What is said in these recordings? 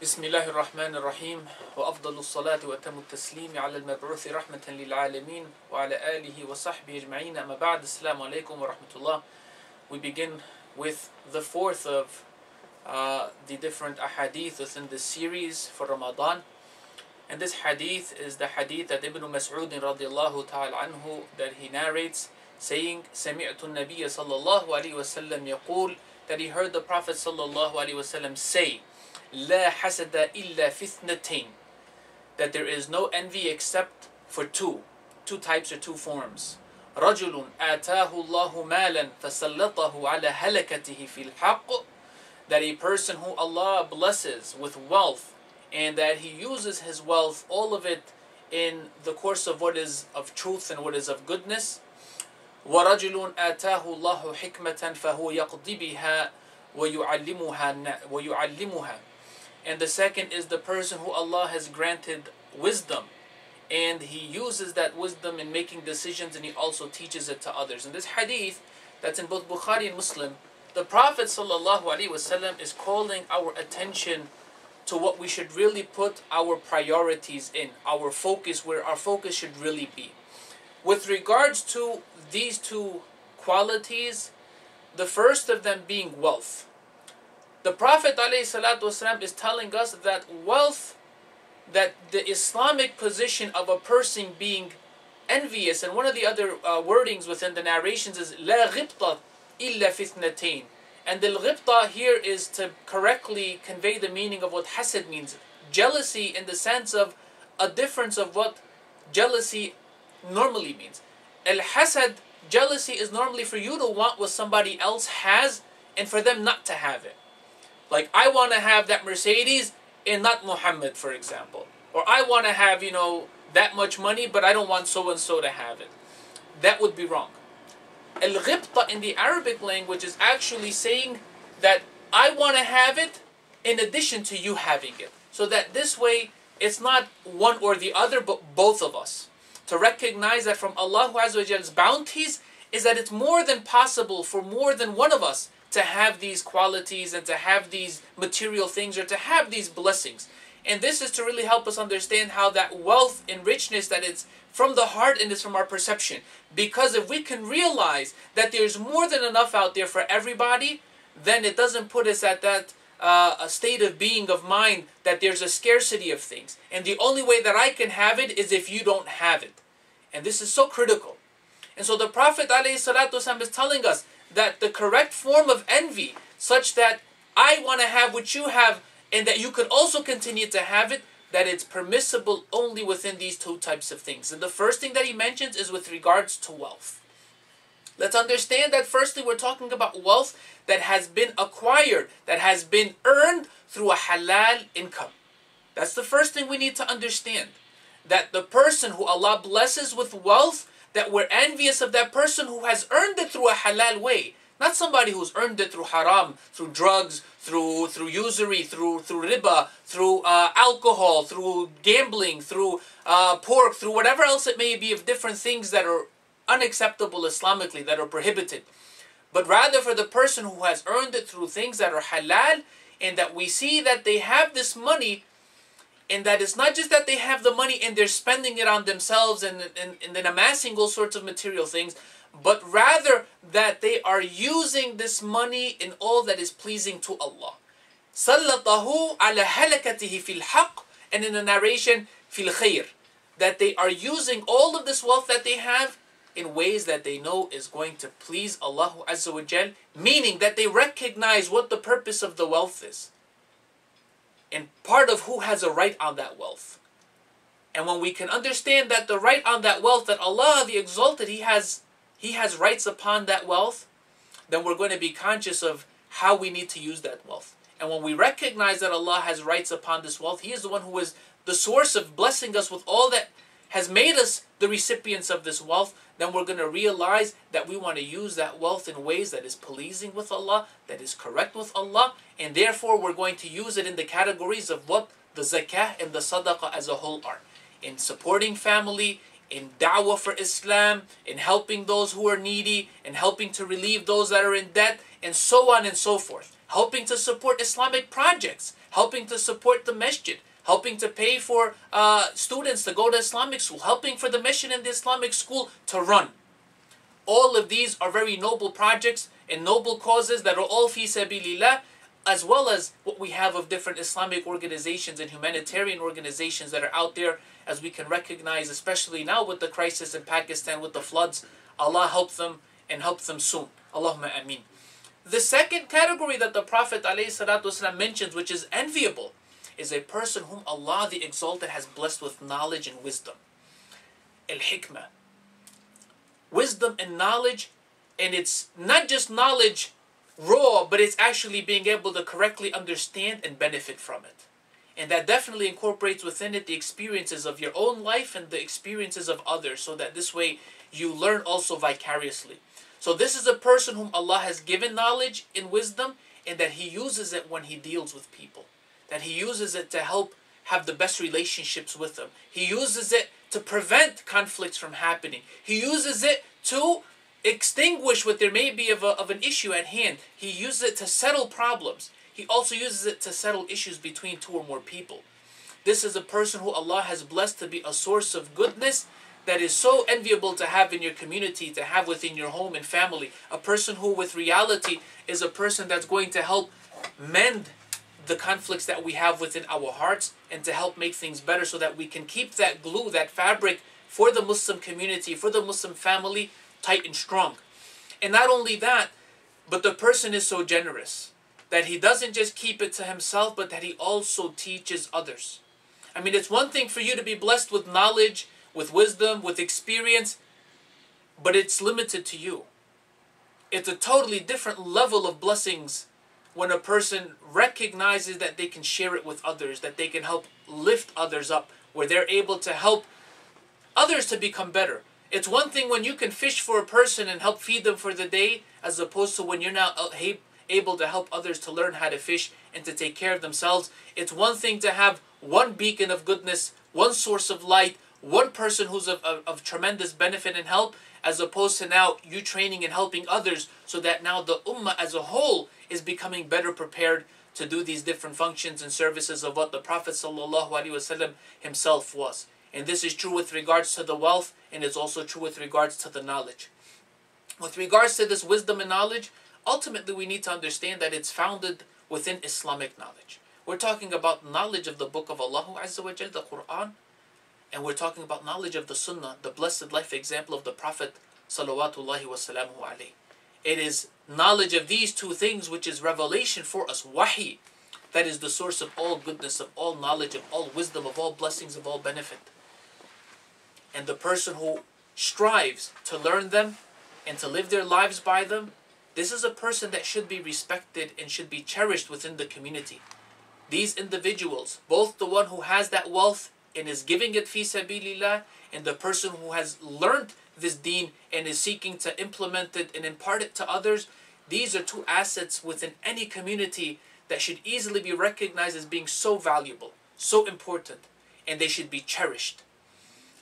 بسم الله الرحمن الرحيم وأفضل الصلاة وأتم التسليم على المبعوث رحمة للعالمين وعلى آله وصحبه أجمعين أما بعد السلام عليكم ورحمة الله. We begin with the fourth of the different ahadith within this series for Ramadan, and this hadith is the hadith that Ibn Mas'ud radiallahu ta'ala anhu that he narrates, saying سمعت النبي صلى الله عليه وسلم يقول, that he heard the Prophet sallallahu alaihi wasallam say, لا حسد إلا في اثنتين, that there is no envy except for two types or two forms. رجل آتاه الله مالا فسلطه على هلكته في الحق, that a person who Allah blesses with wealth and that he uses his wealth, all of it, in the course of what is of truth and what is of goodness. ورجل آتاه الله حكمة فهو يقضي بها ويعلمها. And the second is the person who Allah has granted wisdom and he uses that wisdom in making decisions and he also teaches it to others. In this hadith that's in both Bukhari and Muslim, the Prophet ﷺ is calling our attention to what we should really put our priorities in, our focus, where our focus should really be. With regards to these two qualities, the first of them being wealth. The Prophet ﷺ is telling us that wealth, that the Islamic position of a person being envious, and one of the other wordings within the narrations is لا غبطة إلا في اثنتين. And the ghibta here is to correctly convey the meaning of what hasad means. Jealousy in the sense of a difference of what jealousy normally means. Al-hasad, jealousy, is normally for you to want what somebody else has and for them not to have it. Like, I want to have that Mercedes and not Muhammad, for example. Or I want to have, that much money, but I don't want so-and-so to have it. That would be wrong. Al-ghibta in the Arabic language is actually saying that I want to have it in addition to you having it. So that this way, it's not one or the other, but both of us. To recognize that from Allah Azza wa Jall's bounties is that it's more than possible for more than one of us to have these qualities and to have these material things or to have these blessings. And this is to really help us understand how that wealth and richness, that it's from the heart and it's from our perception. Because if we can realize that there's more than enough out there for everybody, then it doesn't put us at that a state of being of mind that there's a scarcity of things. And the only way that I can have it is if you don't have it. And this is so critical. And so the Prophet ﷺ is telling us that the correct form of envy, such that I want to have what you have and that you could also continue to have it, that it's permissible only within these two types of things. And the first thing that he mentions is with regards to wealth. Let's understand that firstly we're talking about wealth that has been acquired, that has been earned through a halal income. That's the first thing we need to understand. That the person who Allah blesses with wealth, that we're envious of that person who has earned it through a halal way. Not somebody who's earned it through haram, through drugs, through usury, through riba, through alcohol, through gambling, through pork, through whatever else it may be of different things that are unacceptable Islamically, that are prohibited. But rather for the person who has earned it through things that are halal, and that we see that they have this money, and that it's not just that they have the money and they're spending it on themselves and then amassing all sorts of material things, but rather that they are using this money in all that is pleasing to Allah. سَلَّطَهُ عَلَى هَلَكَتِهِ فِي الْحَقِّ, and in the narration, فِي الْخَيْرِ, that they are using all of this wealth that they have in ways that they know is going to please Allah Azza wa Jal, meaning that they recognize what the purpose of the wealth is. And part of who has a right on that wealth. And when we can understand that the right on that wealth, that Allah the Exalted, He has rights upon that wealth, then we're going to be conscious of how we need to use that wealth. And when we recognize that Allah has rights upon this wealth, He is the one who is the source of blessing us with all that has made us the recipients of this wealth, then we're going to realize that we want to use that wealth in ways that is pleasing with Allah, that is correct with Allah, and therefore we're going to use it in the categories of what the zakah and the sadaqah as a whole are. In supporting family, in da'wah for Islam, in helping those who are needy, in helping to relieve those that are in debt, and so on and so forth. helping to support Islamic projects, helping to support the masjid, helping to pay for students to go to Islamic school, helping for the mission in the Islamic school to run. All of these are very noble projects and noble causes that are all fi sabilillah, as well as what we have of different Islamic organizations and humanitarian organizations that are out there, as we can recognize, especially now with the crisis in Pakistan, with the floods. Allah help them and help them soon. Allahumma ameen. The second category that the Prophet ﷺ mentions, which is enviable, is a person whom Allah the Exalted has blessed with knowledge and wisdom. Al-hikmah. Wisdom and knowledge, and it's not just knowledge raw, but it's actually being able to correctly understand and benefit from it. And that definitely incorporates within it the experiences of your own life and the experiences of others, so that this way you learn also vicariously. So this is a person whom Allah has given knowledge and wisdom, and that he uses it when he deals with people. That he uses it to help have the best relationships with them. He uses it to prevent conflicts from happening. He uses it to extinguish what there may be of an issue at hand. He uses it to settle problems. He also uses it to settle issues between two or more people. This is a person who Allah has blessed to be a source of goodness that is so enviable to have in your community, to have within your home and family. A person who with reality is a person that's going to help mend the conflicts that we have within our hearts, and to help make things better, so that we can keep that glue, that fabric for the Muslim community, for the Muslim family, tight and strong. And not only that, but the person is so generous that he doesn't just keep it to himself, but that he also teaches others. I mean, it's one thing for you to be blessed with knowledge, with wisdom, with experience, but it's limited to you. It's a totally different level of blessings when a person recognizes that they can share it with others, that they can help lift others up, where they're able to help others to become better. It's one thing when you can fish for a person and help feed them for the day, as opposed to when you're not able to help others to learn how to fish and to take care of themselves. It's one thing to have one beacon of goodness, one source of light, one person who's of tremendous benefit and help, as opposed to now you training and helping others, so that now the ummah as a whole is becoming better prepared to do these different functions and services of what the Prophet ﷺ himself was. And this is true with regards to the wealth, and it's also true with regards to the knowledge. With regards to this wisdom and knowledge, ultimately we need to understand that it's founded within Islamic knowledge. We're talking about knowledge of the book of Allah Azza wa Jal, the Quran, and we're talking about knowledge of the Sunnah, the blessed life example of the Prophet Salawatullahi wa salamuhu alayhi. It is knowledge of these two things which is revelation for us, wahi, that is the source of all goodness, of all knowledge, of all wisdom, of all blessings, of all benefit. And the person who strives to learn them and to live their lives by them, this is a person that should be respected and should be cherished within the community. These individuals, both the one who has that wealth and is giving it fi sabilillah, and the person who has learned this deen and is seeking to implement it and impart it to others, these are two assets within any community that should easily be recognized as being so valuable, so important, and they should be cherished.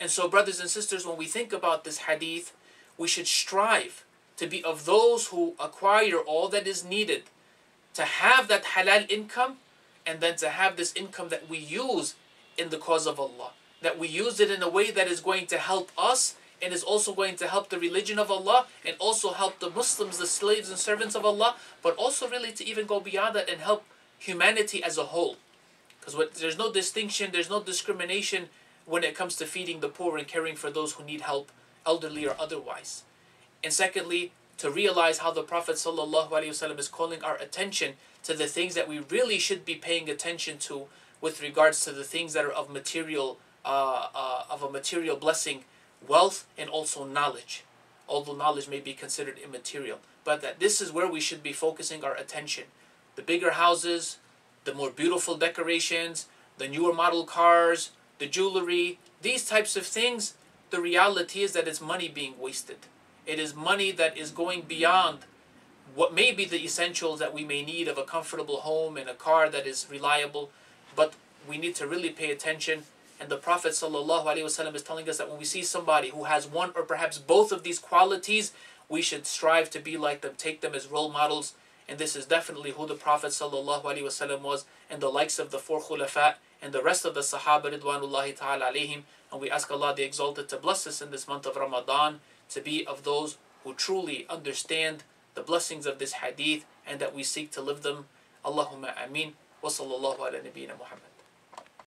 And so, brothers and sisters, when we think about this hadith, we should strive to be of those who acquire all that is needed to have that halal income, and then to have this income that we use in the cause of Allah. That we use it in a way that is going to help us, and is also going to help the religion of Allah, and also help the Muslims, the slaves and servants of Allah, but also really to even go beyond that and help humanity as a whole. Because there's no distinction, there's no discrimination when it comes to feeding the poor and caring for those who need help, elderly or otherwise. And secondly, to realize how the Prophet ﷺ is calling our attention to the things that we really should be paying attention to with regards to the things that are of material, of a material blessing, wealth, and also knowledge. Although knowledge may be considered immaterial, but that this is where we should be focusing our attention. The bigger houses, the more beautiful decorations, the newer model cars, the jewelry, these types of things, the reality is that it's money being wasted. It is money that is going beyond what may be the essentials that we may need of a comfortable home and a car that is reliable, but we need to really pay attention. And the Prophet ﷺ is telling us that when we see somebody who has one or perhaps both of these qualities, we should strive to be like them, take them as role models, And this is definitely who the Prophet ﷺ was, and the likes of the four khulafa and the rest of the Sahaba ridwanullahi ta'ala alayhim. And we ask Allah the Exalted to bless us in this month of Ramadan, to be of those who truly understand the blessings of this hadith and that we seek to live them. Allahumma ameen. Wa sallallahu ala nabiyyina Muhammad.